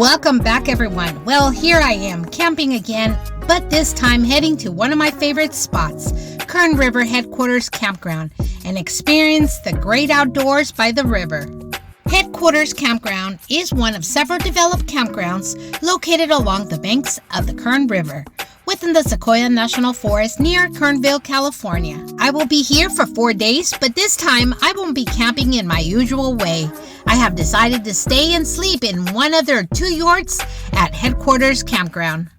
Welcome back, everyone. Well, here I am, camping again, but this time heading to one of my favorite spots, Kern River Headquarters Campground, and experience the great outdoors by the river. Headquarters Campground is one of several developed campgrounds located along the banks of the Kern River, within the Sequoia National Forest near Kernville, California. I will be here for 4 days, but this time I won't be camping in my usual way. I have decided to stay and sleep in one of their 2 yurts at Headquarters Campground.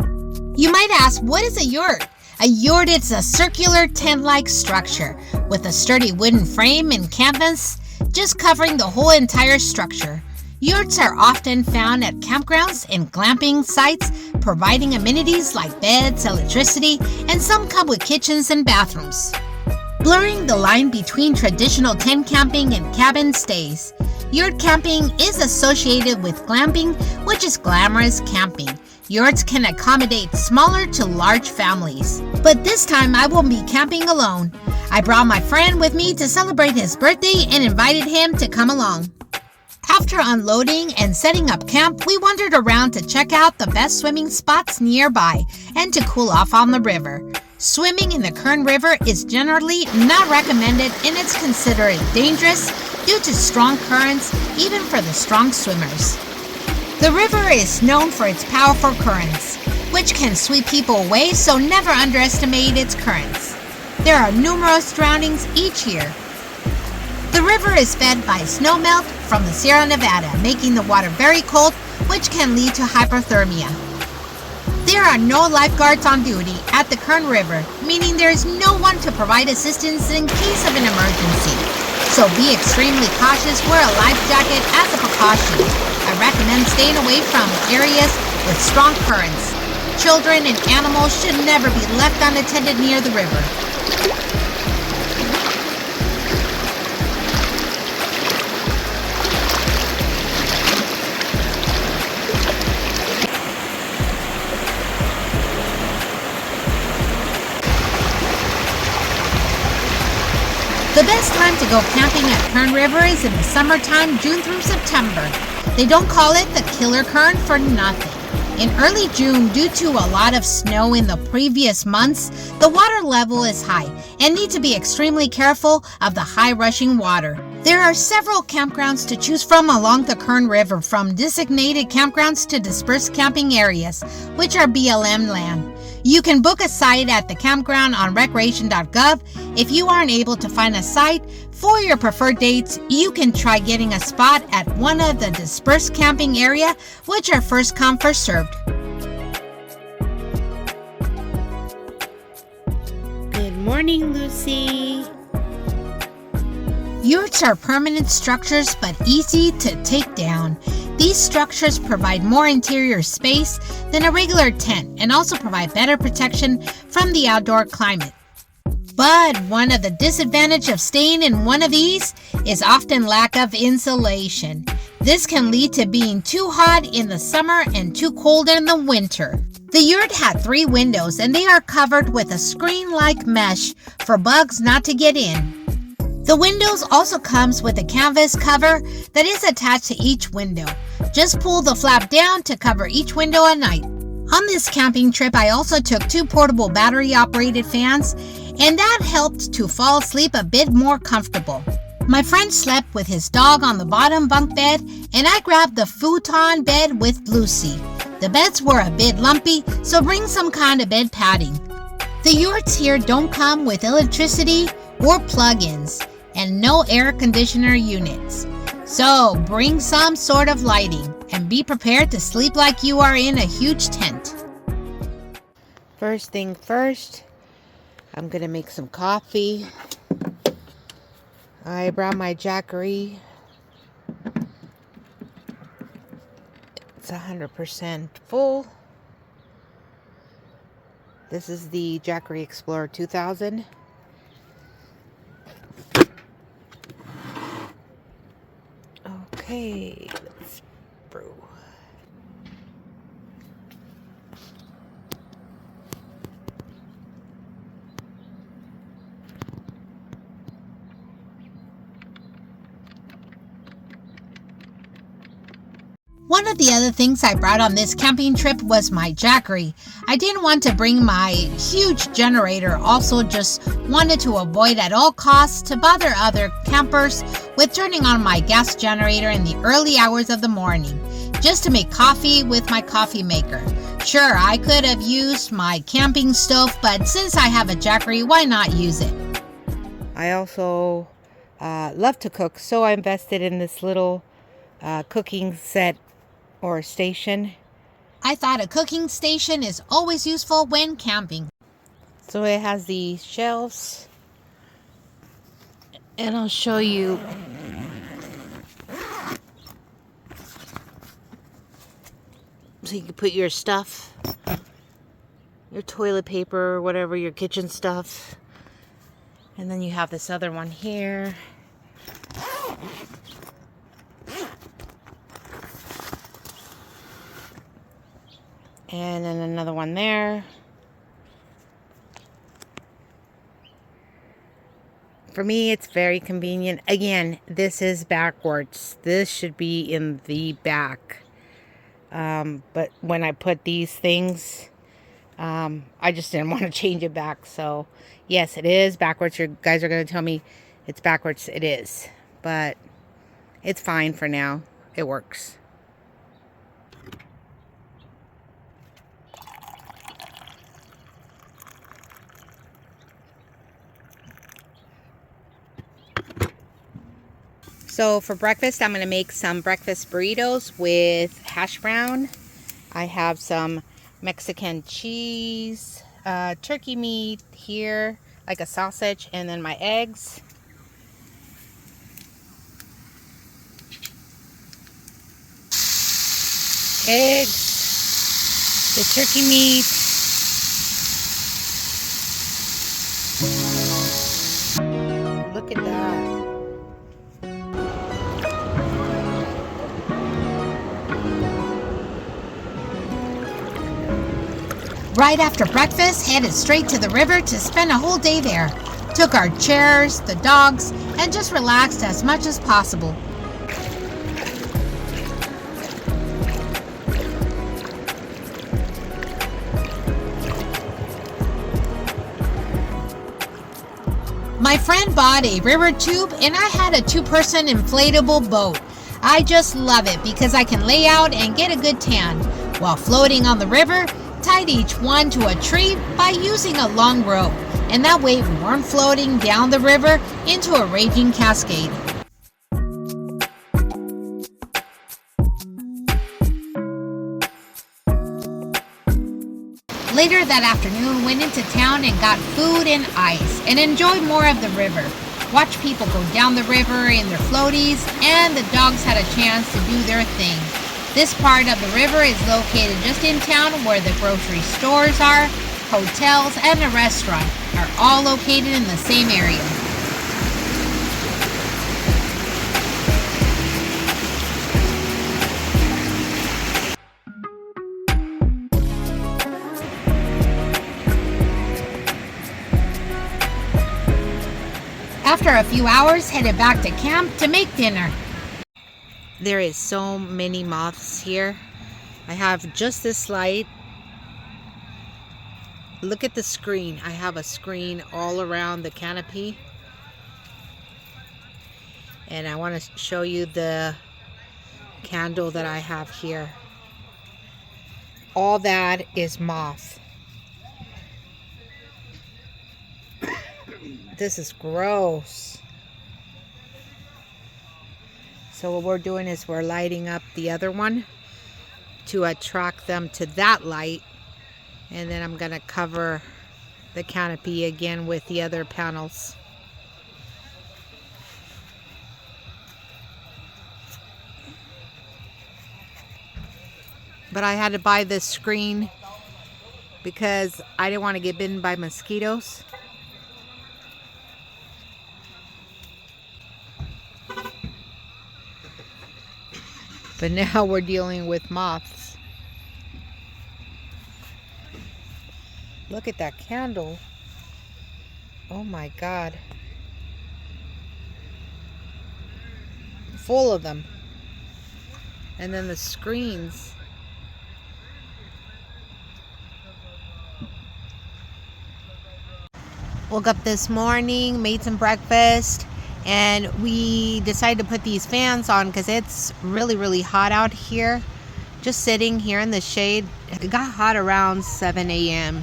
You might ask, what is a yurt? A yurt is a circular tent-like structure with a sturdy wooden frame and canvas just covering the whole entire structure. Yurts are often found at campgrounds and glamping sites, providing amenities like beds, electricity, and some come with kitchens and bathrooms. Blurring the line between traditional tent camping and cabin stays, yurt camping is associated with glamping, which is glamorous camping. Yurts can accommodate smaller to large families. But this time I won't be camping alone. I brought my friend with me to celebrate his birthday and invited him to come along. After unloading and setting up camp, we wandered around to check out the best swimming spots nearby and to cool off on the river. Swimming in the Kern River is generally not recommended and it's considered dangerous due to strong currents, even for the strong swimmers. The river is known for its powerful currents, which can sweep people away, so never underestimate its currents. There are numerous drownings each year. The river is fed by snowmelt from the Sierra Nevada, making the water very cold, which can lead to hypothermia. There are no lifeguards on duty at the Kern River, meaning there is no one to provide assistance in case of an emergency. So be extremely cautious, wear a life jacket as a precaution. I recommend staying away from areas with strong currents. Children and animals should never be left unattended near the river. The best time to go camping at Kern River is in the summertime, June through September. They don't call it the Killer Kern for nothing. In early June, due to a lot of snow in the previous months, the water level is high and need to be extremely careful of the high rushing water. There are several campgrounds to choose from along the Kern River, from designated campgrounds to dispersed camping areas, which are BLM land. You can book a site at the campground on recreation.gov. If you aren't able to find a site for your preferred dates, you can try getting a spot at one of the dispersed camping area, which are first come, first served. Good morning, Lucy. Yurts are permanent structures but easy to take down. These structures provide more interior space than a regular tent and also provide better protection from the outdoor climate. But one of the disadvantages of staying in one of these is often lack of insulation. This can lead to being too hot in the summer and too cold in the winter. The yurt had 3 windows and they are covered with a screen-like mesh for bugs not to get in. The windows also comes with a canvas cover that is attached to each window. Just pull the flap down to cover each window at night. On this camping trip, I also took 2 portable battery-operated fans, and that helped to fall asleep a bit more comfortable. My friend slept with his dog on the bottom bunk bed, and I grabbed the futon bed with Lucy. The beds were a bit lumpy, so bring some kind of bed padding. The yurts here don't come with electricity or plug-ins, and no air conditioner units. So bring some sort of lighting and be prepared to sleep like you are in a huge tent. First thing first, I'm gonna make some coffee. I brought my Jackery. It's 100% full. This is the Jackery Explorer 2000. Okay, let's brew. One of the other things I brought on this camping trip was my Jackery. I didn't want to bring my huge generator, also just wanted to avoid at all costs to bother other campers with turning on my gas generator in the early hours of the morning, just to make coffee with my coffee maker. Sure, I could have used my camping stove, but since I have a Jackery, why not use it? I also love to cook, so I invested in this little cooking set or station. I thought a cooking station is always useful when camping. So it has these shelves, and I'll show you. So you can put your stuff, your toilet paper, whatever, your kitchen stuff. And then you have this other one here. And then another one there. For me, it's very convenient. Again, this is backwards. This should be in the back. But when I put these things, I just didn't want to change it back. So, yes, it is backwards. You guys are going to tell me it's backwards. It is. But it's fine for now. It works. So for breakfast, I'm going to make some breakfast burritos with hash brown. I have some Mexican cheese, turkey meat here, like a sausage, and then my eggs. Eggs, the turkey meat. Look at that. Right after breakfast, headed straight to the river to spend a whole day there. Took our chairs, the dogs, and just relaxed as much as possible. My friend bought a river tube and I had a 2-person inflatable boat. I just love it because I can lay out and get a good tan. While floating on the river, tied each one to a tree by using a long rope, and that way we weren't floating down the river into a raging cascade. Later that afternoon, went into town and got food and ice and enjoyed more of the river. Watched people go down the river in their floaties, and the dogs had a chance to do their thing. This part of the river is located just in town where the grocery stores are, hotels, and a restaurant are all located in the same area. After a few hours, headed back to camp to make dinner. There is so many moths here. I have just this light. Look at the screen. I have a screen all around the canopy. And I want to show you the candle that I have here. All that is moth. This is gross. So what we're doing is we're lighting up the other one to attract them to that light. And then I'm going to cover the canopy again with the other panels. But I had to buy this screen because I didn't want to get bitten by mosquitoes. But now we're dealing with moths. Look at that candle. Oh my God. Full of them. And then the screens. Woke up this morning, made some breakfast, and we decided to put these fans on because it's really, really hot out here. Just sitting here in the shade. It got hot around 7 a.m.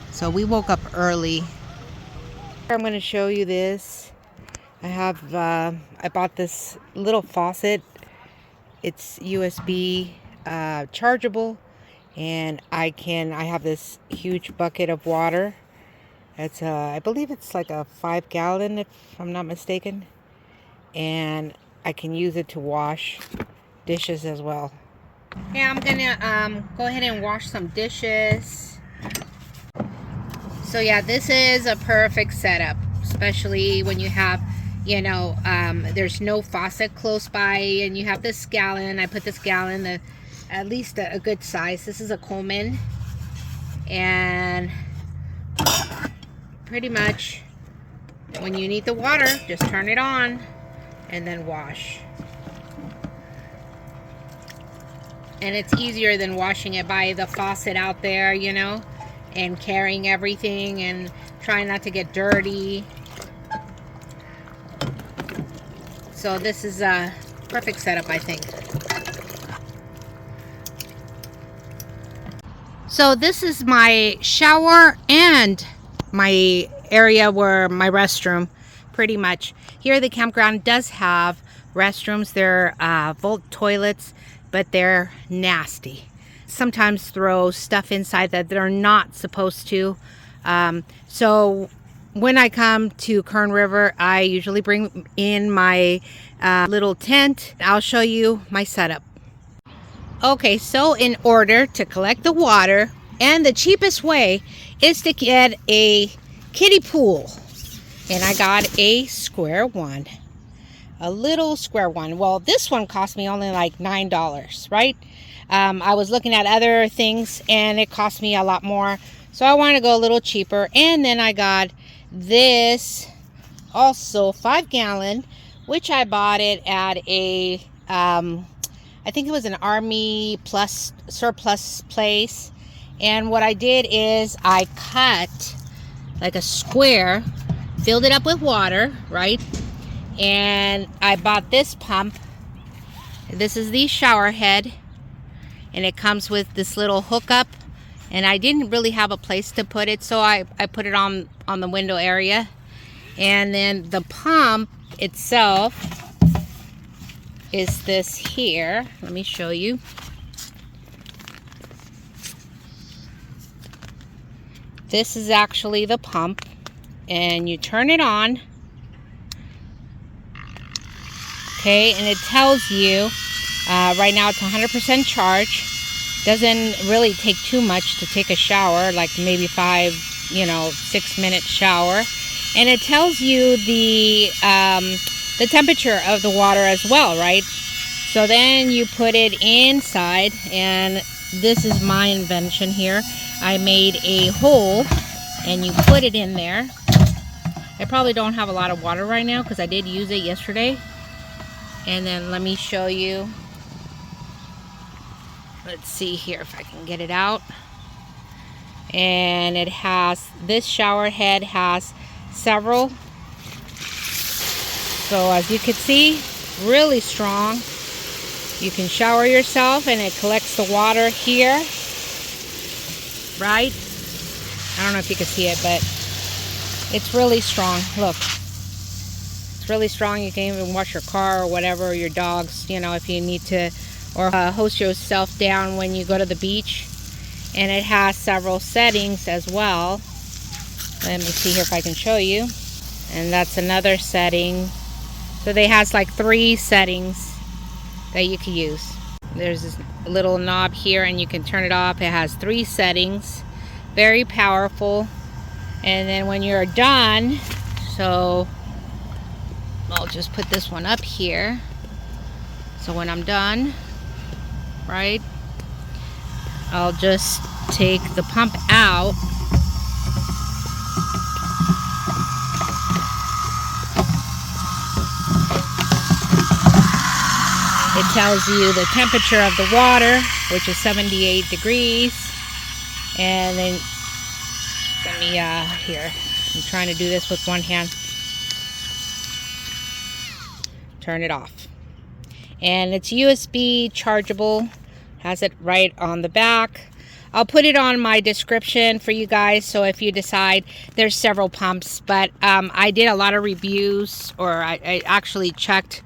So we woke up early. I'm going to show you this. I bought this little faucet. It's USB chargeable, and I have this huge bucket of water. It's I believe it's like a 5-gallon, if I'm not mistaken, and I can use it to wash dishes as well. Yeah, I'm gonna go ahead and wash some dishes. So yeah, this is a perfect setup, especially when you have, you know, there's no faucet close by, and you have this gallon. I put this gallon, at least a good size. This is a Coleman, and pretty much when you need the water, just turn it on and then wash. And it's easier than washing it by the faucet out there, you know, and carrying everything and trying not to get dirty. So this is a perfect setup, I think. So this is my shower and my area where my restroom, pretty much. Here the campground does have restrooms. They're Volt toilets, but they're nasty. Sometimes throw stuff inside that they're not supposed to. So when I come to Kern River, I usually bring in my little tent. I'll show you my setup. Okay, so in order to collect the water, and the cheapest way is to get a kiddie pool. And I got a square one. A little square one. Well, this one cost me only like $9, right? I was looking at other things and it cost me a lot more. So I wanted to go a little cheaper. And then I got this, also 5-gallon, which I bought it at a, I think it was an Army Plus surplus place. And what I did is I cut like a square, filled it up with water, right? And I bought this pump. This is the shower head, and it comes with this little hookup, and I didn't really have a place to put it, so I put it on the window area. And then the pump itself is this here. Let me show you. This is actually the pump, and you turn it on. Okay, and it tells you right now it's 100% charge. Doesn't really take too much to take a shower, like maybe 6-minute shower. And it tells you the temperature of the water as well, right? So then you put it inside, and this is my invention here. I made a hole, and you put it in there. I probably don't have a lot of water right now because I did use it yesterday. And then let me show you. Let's see here if I can get it out. And it has, this shower head has several. So as you can see, really strong. You can shower yourself and it collects the water here. Right? I don't know if you can see it, but it's really strong. Look. It's really strong. You can even wash your car or whatever, or your dogs, you know, if you need to, or hose yourself down when you go to the beach. And it has several settings as well. Let me see here if I can show you. And that's another setting. So they has like 3 settings that you can use. There's this little knob here, and you can turn it off. It has 3 settings. Very powerful. And then when you're done, so I'll just put this one up here. So when I'm done, right, I'll just take the pump out. It tells you the temperature of the water, which is 78 degrees. And then, let me, here, I'm trying to do this with one hand. Turn it off. And it's USB chargeable, has it right on the back. I'll put it on my description for you guys, so if you decide, there's several pumps, but I did a lot of reviews, or I actually checked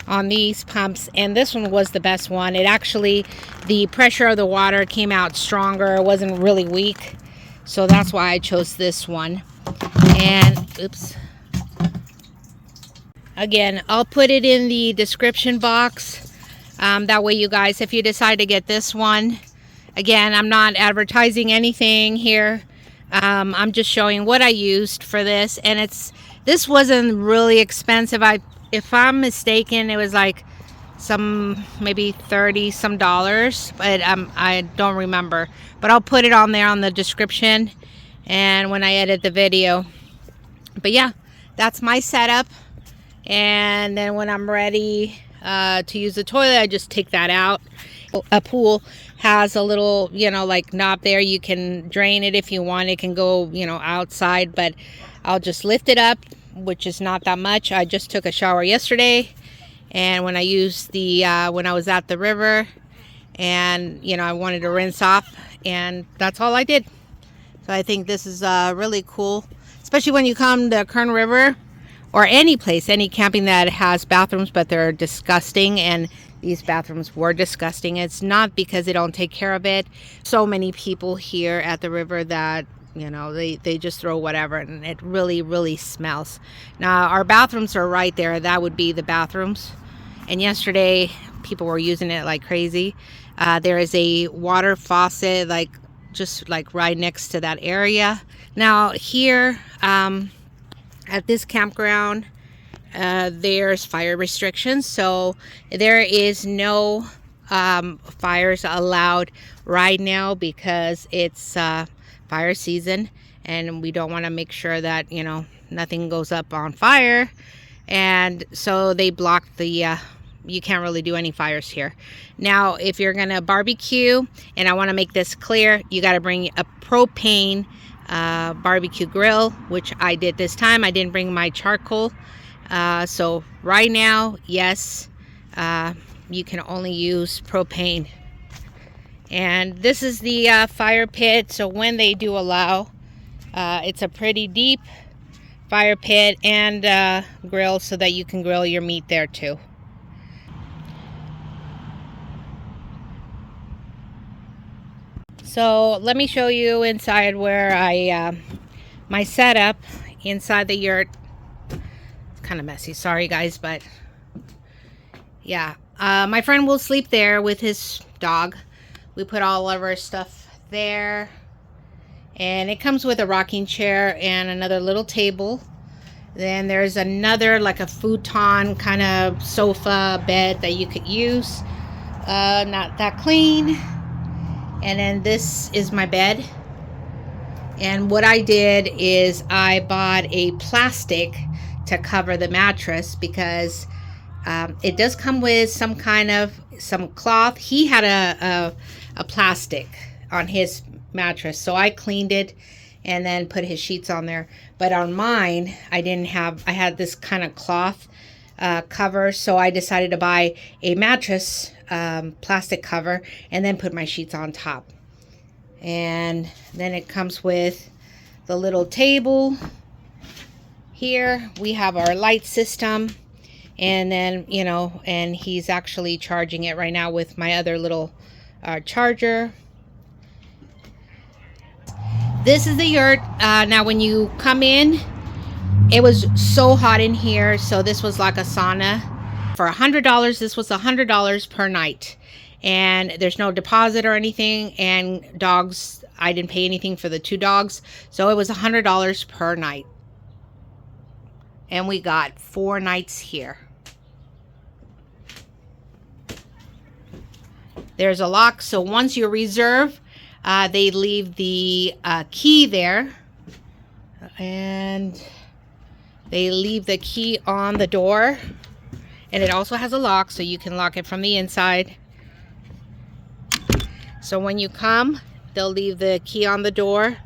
on these pumps, and this one was the best one. It actually, the pressure of the water came out stronger. It wasn't really weak, so that's why I chose this one. And oops, again, I'll put it in the description box. That way you guys, if you decide to get this one, again, I'm not advertising anything here. I'm just showing what I used for this, and this wasn't really expensive. If I'm mistaken, it was like maybe $30 some, but I don't remember. But I'll put it on there on the description and when I edit the video. But yeah, that's my setup. And then when I'm ready to use the toilet, I just take that out. A pool has a little, like knob there. You can drain it if you want. It can go, outside, but I'll just lift it up, which is not that much. I just took a shower yesterday, and when I used when I was at the river, and I wanted to rinse off, and that's all I did. So I think this is really cool, especially when you come to Kern River or any place, any camping that has bathrooms, but they're disgusting, and these bathrooms were disgusting. It's not because they don't take care of it. So many people here at the river that they just throw whatever, and it really, really smells. Now, our bathrooms are right there. That would be the bathrooms. And yesterday, people were using it like crazy. There is a water faucet, just right next to that area. Now, here at this campground, there's fire restrictions. So there is no fires allowed right now because it's fire season, and we don't want to make sure that nothing goes up on fire, and so they blocked the you can't really do any fires here. Now, if you're gonna barbecue, and I want to make this clear, you got to bring a propane barbecue grill, which I did this time. I didn't bring my charcoal, so right now, yes, you can only use propane. And this is the fire pit. So when they do allow, it's a pretty deep fire pit and grill, so that you can grill your meat there too. So let me show you inside where my setup inside the yurt. It's kind of messy, sorry guys, but yeah, my friend will sleep there with his dog. We put all of our stuff there, and it comes with a rocking chair and another little table. Then there's another, like a futon kind of sofa bed that you could use. Not that clean. And then this is my bed. And what I did is I bought a plastic to cover the mattress, because it does come with some cloth. He had a plastic on his mattress, so I cleaned it and then put his sheets on there. But on mine, I had this kind of cloth cover, so I decided to buy a mattress plastic cover and then put my sheets on top. And then it comes with the little table. Here we have our light system, and then and he's actually charging it right now with my other little charger. This is the yurt. Now when you come in, it was so hot in here, so this was like a sauna. For $100, this was $100 per night, and there's no deposit or anything. And dogs, I didn't pay anything for the 2 dogs, so it was $100 per night, and we got 4 nights here. There's a lock, so once you reserve, they leave the key there, and they leave the key on the door. And it also has a lock, so you can lock it from the inside. So when you come, they'll leave the key on the door,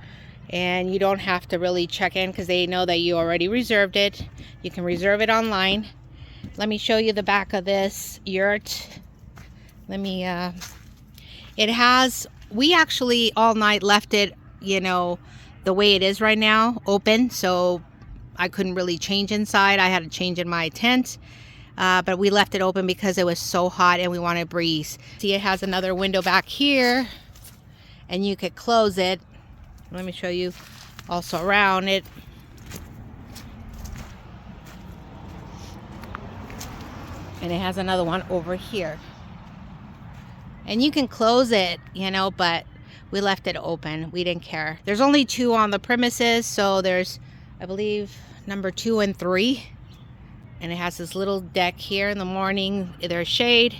and you don't have to really check in because they know that you already reserved it. You can reserve it online. Let me show you the back of this yurt. Let me, it has, we actually all night left it, you know, the way it is right now, open. So I couldn't really change inside. I had to change in my tent. But we left it open because it was so hot and we wanted a breeze. See, it has another window back here and you could close it. Let me show you also around it. And it has another one over here. And you can close it, you know, but we left it open. We didn't care. There's only 2 on the premises. So there's, I believe, number 2 and 3. And it has this little deck here in the morning. There's shade.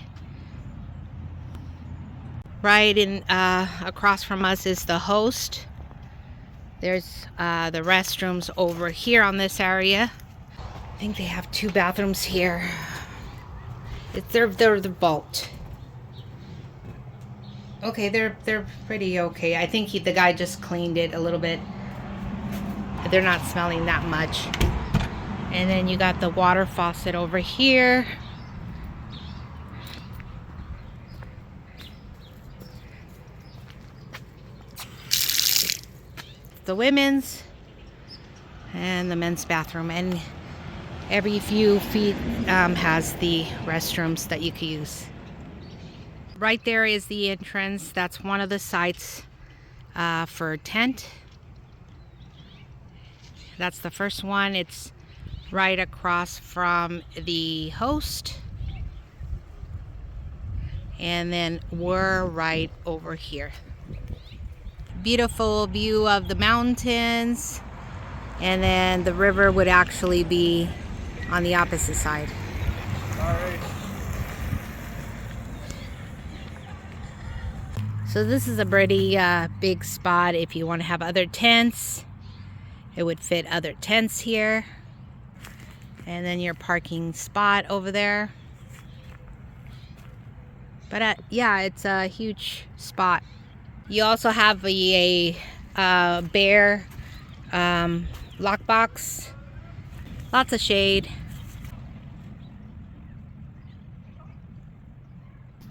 Right in across from us is the host. There's the restrooms over here on this area. I think they have 2 bathrooms here. They're the vault. Okay, they're pretty okay. I think the guy just cleaned it a little bit. They're not smelling that much. And then you got the water faucet over here. The women's and the men's bathroom, and every few feet has the restrooms that you can use. Right there is the entrance. That's one of the sites for a tent. That's the first one. It's right across from the host. And then we're right over here. Beautiful view of the mountains. And then the river would actually be on the opposite side. Sorry. So this is a pretty big spot if you want to have other tents. It would fit other tents here. And then your parking spot over there. But yeah, it's a huge spot. You also have a bare lockbox. Lots of shade.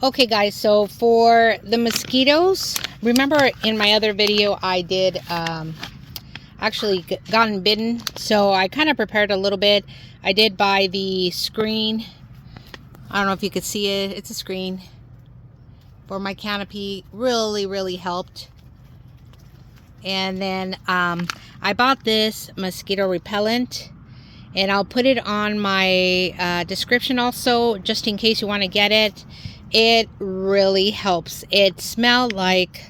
Okay guys, so for the mosquitoes, remember in my other video I did actually gotten bitten, so I kind of prepared a little bit. I did buy the screen. I don't know if you could see it. It's a screen for my canopy. Really helped. And then I bought this mosquito repellent, and I'll put it on my description also, just in case you want to get it. It really helps. It smells like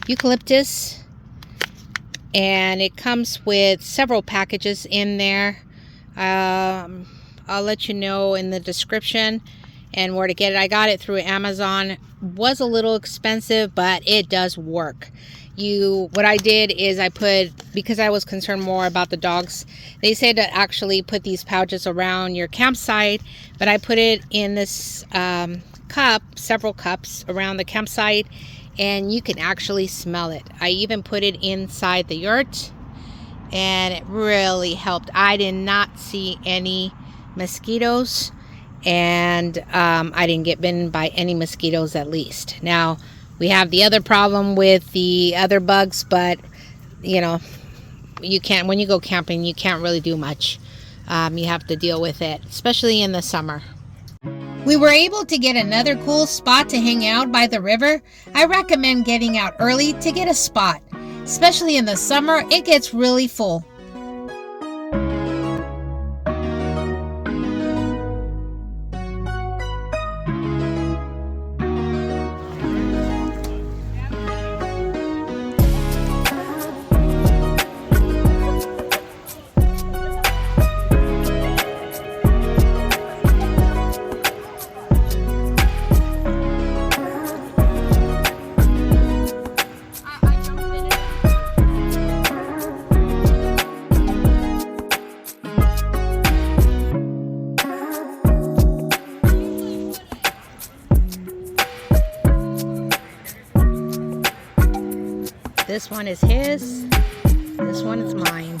eucalyptus, and it comes with several packages in there. I'll let you know in the description and where to get it. I got it through Amazon. It was a little expensive, but it does work. What I did is I put, because I was concerned more about the dogs, they said to actually put these pouches around your campsite, but I put it in this cup, several cups around the campsite, and you can actually smell it. I even put it inside the yurt, and it really helped. I did not see any mosquitoes, and I didn't get bitten by any mosquitoes, at least. Now we have the other problem with the other bugs, but you know, you can't, when you go camping, you can't really do much. You have to deal with it, especially in the summer. We were able to get another cool spot to hang out by the river. I recommend getting out early to get a spot. Especially in the summer, it gets really full. This one is his. This one is mine.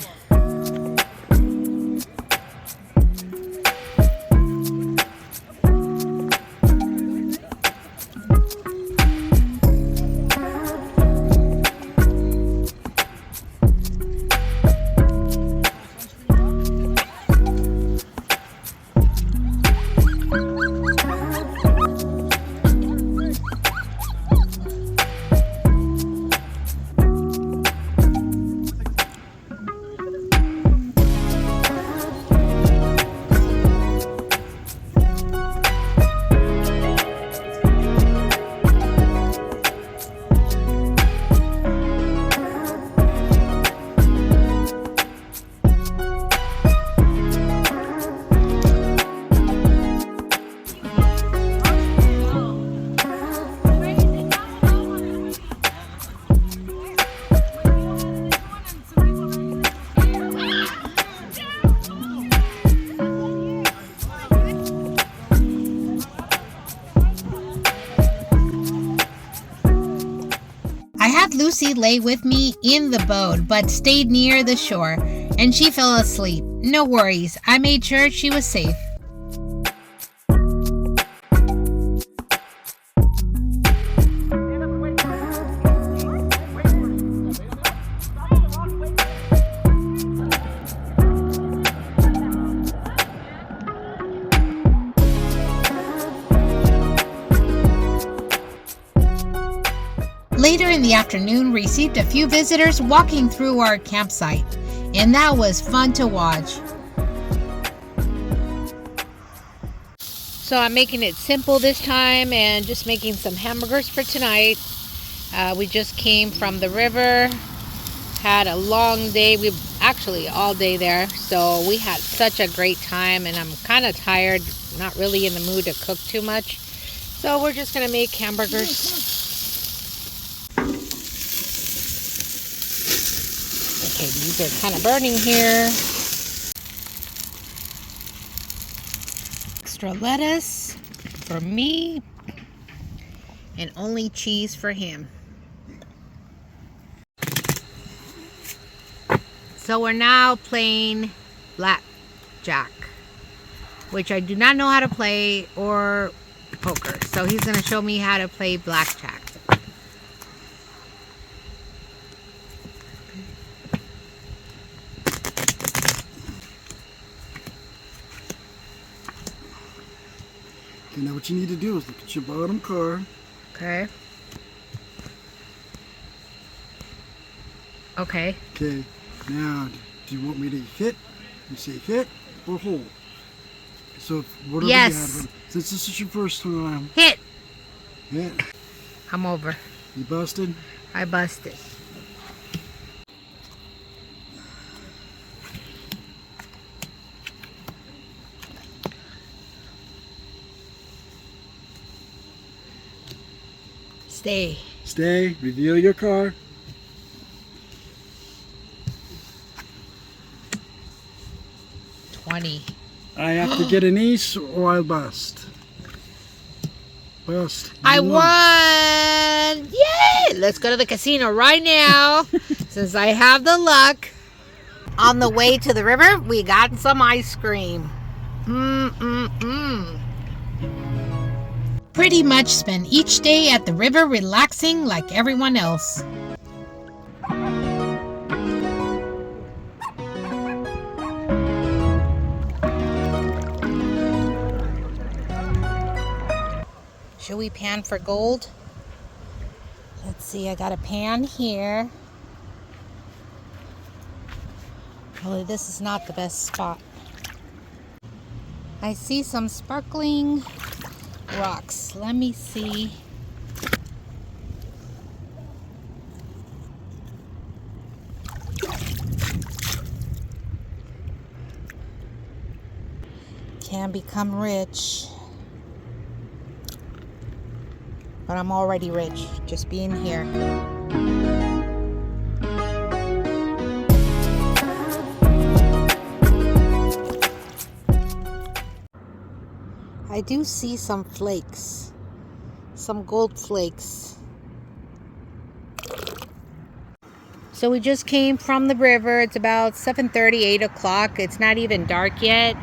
Lucy lay with me in the boat, but stayed near the shore, and she fell asleep. No worries, I made sure she was safe. Later in the afternoon, received a few visitors walking through our campsite, and that was fun to watch. So I'm making it simple this time and just making some hamburgers for tonight. We just came from the river, had a long day. We actually all day there, so we had such a great time, and I'm kind of tired, not really in the mood to cook too much. So we're just gonna make hamburgers. Okay, these are kind of burning here. Extra lettuce for me, and only cheese for him. So we're now playing blackjack, which I do not know how to play, or poker. So he's going to show me how to play blackjack. Okay, now what you need to do is look at your bottom card. Okay. Okay. Okay, now do you want me to hit? You say hit or hold. So whatever yes. You have, since this is your first time. Hit. Hit. I'm over. You busted? I busted. Stay. Stay. Reveal your card. $20. I have to get an ace or I'll bust. Bust. I won! Yay! Let's go to the casino right now since I have the luck. On the way to the river, we got some ice cream. Pretty much spend each day at the river relaxing like everyone else. Should we pan for gold? Let's see, I got a pan here. Probably this is not the best spot. I see some sparkling rocks. Let me see. Can become rich. But I'm already rich, just being here. I do see some flakes, some gold flakes. So we just came from the river. It's about 7:30, 8 o'clock. It's not even dark yet.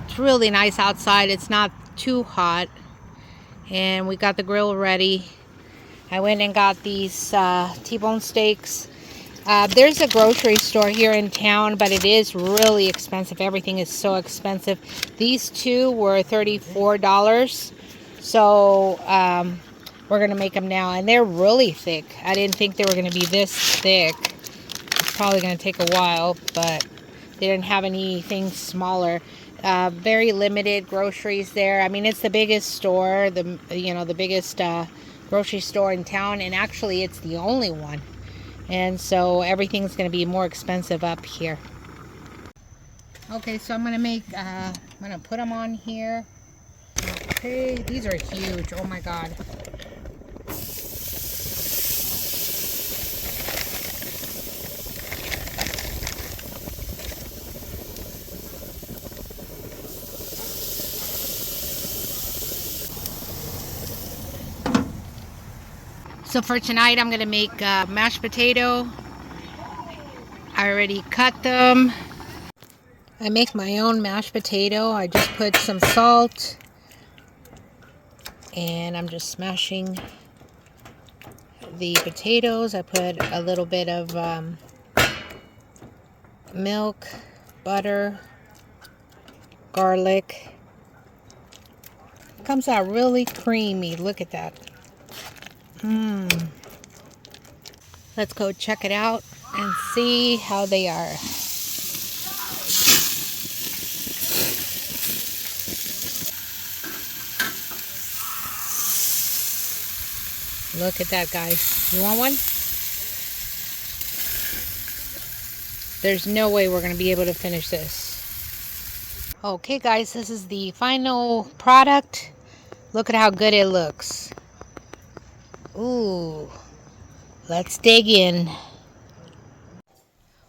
It's really nice outside. It's not too hot. And we got the grill ready. I went and got these T-bone steaks. There's a grocery store here in town, but it is really expensive. Everything is so expensive. These two were $34. So we're going to make them now. And they're really thick. I didn't think they were going to be this thick. It's probably going to take a while, but they didn't have anything smaller. Very limited groceries there. I mean, it's the biggest store, the biggest grocery store in town, and actually it's the only one. And so everything's going to be more expensive up here. Okay, so I'm going to put them on here. Okay, these are huge. Oh my God. So for tonight, I'm going to make mashed potato. I already cut them. I make my own mashed potato. I just put some salt. And I'm just smashing the potatoes. I put a little bit of milk, butter, garlic. It comes out really creamy. Look at that. Let's go check it out and see how they are. Look at that, guys. You want one? There's no way we're going to be able to finish this. Okay, guys, this is the final product. Look at how good it looks. Ooh, let's dig in.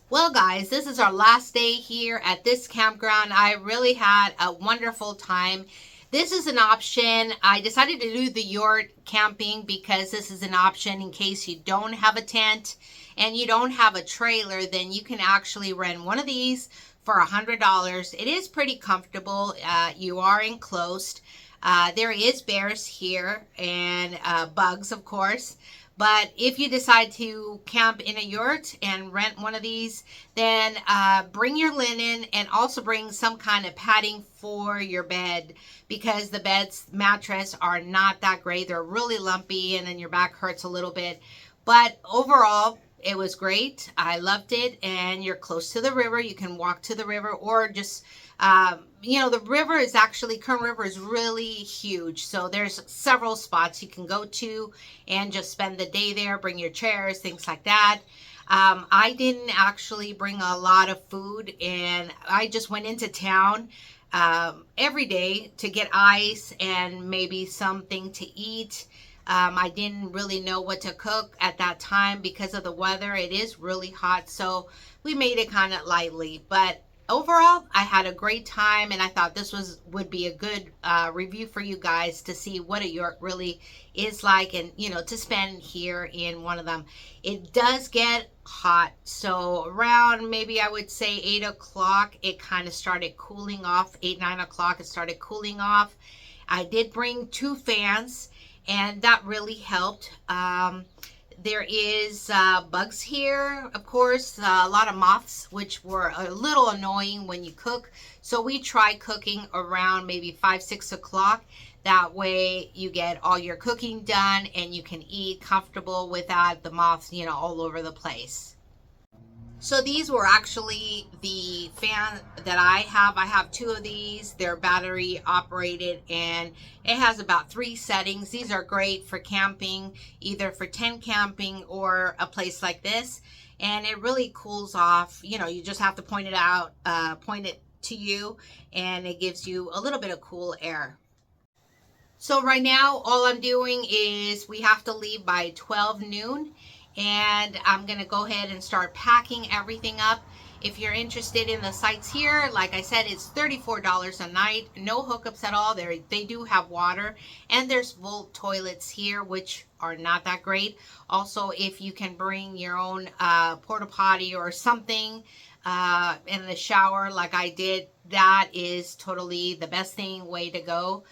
Well, guys, this is our last day here at this campground. I really had a wonderful time. This is an option. I decided to do the Yurt camping because this is an option in case you don't have a tent and you don't have a trailer, then you can actually rent one of these for $100. It is pretty comfortable. You are enclosed. There is bears here and bugs, of course. But if you decide to camp in a yurt and rent one of these, then bring your linen and also bring some kind of padding for your bed, because the bed's mattress are not that great. They're really lumpy and then your back hurts a little bit. But overall, it was great. I loved it. And you're close to the river. You can walk to the river or just... the river is actually, Kern River is really huge. So there's several spots you can go to and just spend the day there, bring your chairs, things like that. I didn't actually bring a lot of food, and I just went into town every day to get ice and maybe something to eat. I didn't really know what to cook at that time because of the weather. It is really hot, so we made it kind of lightly. But overall, I had a great time, and I thought this would be a good review for you guys to see what a yurt really is like, and to spend here in one of them. It does get hot, so around maybe I would say 8 o'clock it kind of started cooling off. 8-9 o'clock it started cooling off. I did bring 2 fans, and that really helped. There is bugs here, of course, a lot of moths, which were a little annoying when you cook. So we try cooking around maybe 5-6 o'clock. That way you get all your cooking done and you can eat comfortable without the moths, all over the place. So these were actually the fan that I have. I have 2 of these. They're battery operated, and it has about 3 settings. These are great for camping, either for tent camping or a place like this. And it really cools off. You just have to point it to you, and it gives you a little bit of cool air. So right now, all I'm doing is we have to leave by 12 noon. And I'm going to go ahead and start packing everything up. If you're interested in the sites here, like I said, it's $34 a night. No hookups at all. They do have water, and there's Volt toilets here, which are not that great. Also, if you can bring your own porta potty or something in the shower like I did, that is totally the best way to go.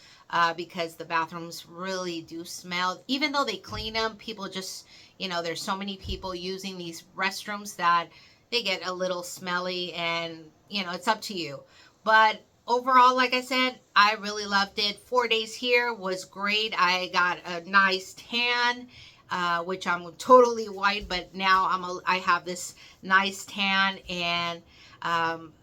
Because the bathrooms really do smell. Even though they clean them, people just, you know, there's so many people using these restrooms that they get a little smelly, and, you know, it's up to you. But overall, like I said, I really loved it. 4 days here was great. I got a nice tan, which I'm totally white, but now I have this nice tan, and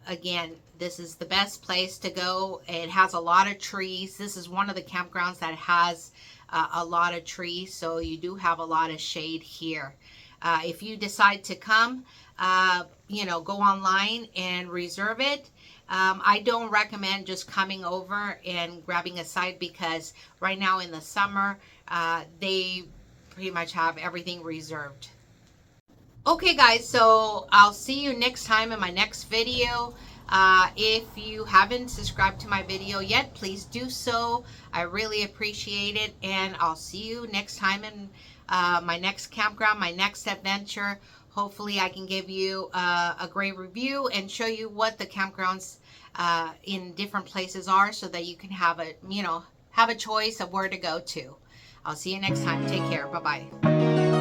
again, this is the best place to go. It has a lot of trees. This is one of the campgrounds that has a lot of trees, so you do have a lot of shade here. If you decide to come, you know, go online and reserve it. I don't recommend just coming over and grabbing a site, because right now in the summer, they pretty much have everything reserved. Okay guys, so I'll see you next time in my next video. If you haven't subscribed to my video yet, please do so. I really appreciate it, and I'll see you next time in my next campground, my next adventure. Hopefully I can give you a great review and show you what the campgrounds in different places are, so that you can have a choice of where to go to. I'll see you next time. Take care. Bye-bye.